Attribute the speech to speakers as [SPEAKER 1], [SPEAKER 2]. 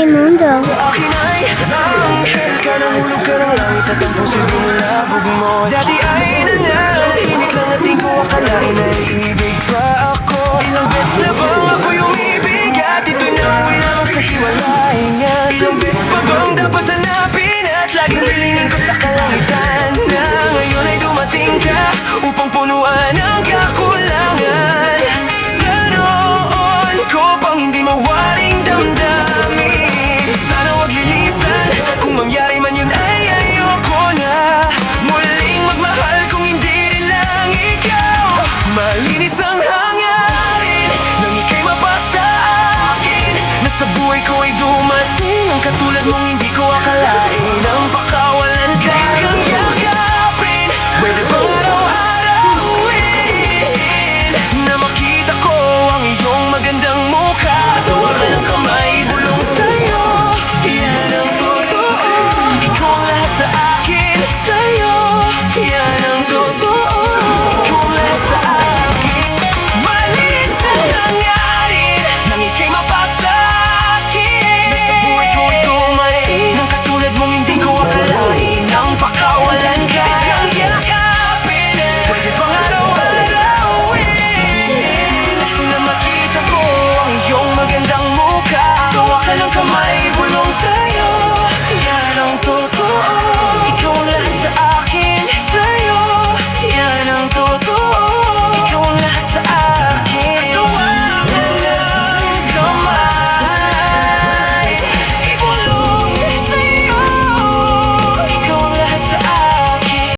[SPEAKER 1] Raimundo.
[SPEAKER 2] Akin ay anghel ka, nahulog ka ng langit at ang puso'y binulabog mo. Dati ay nananahimik lang at di ko akalain na iibig pa ako. Ilang beses na bang ako'y umibig at ito'y nauwi lamang sa hiwalayan. Ilang beses pa bang dapat hanapin at laging hilingin ko sa kalangitan na ngayon ay dumating ka upang punuan ang kakulangan. Sa noon ko pang hindi mawaring damdamin, sana wag lilisan, kung mangyari man yun ay ayoko na muling magmahal kung hindi rin lang ikaw. Malinis ang hangarin nang ika'y mapasa akin, na sa buhay ko ay dumating ang katulad mong hindi ko akalain. Ang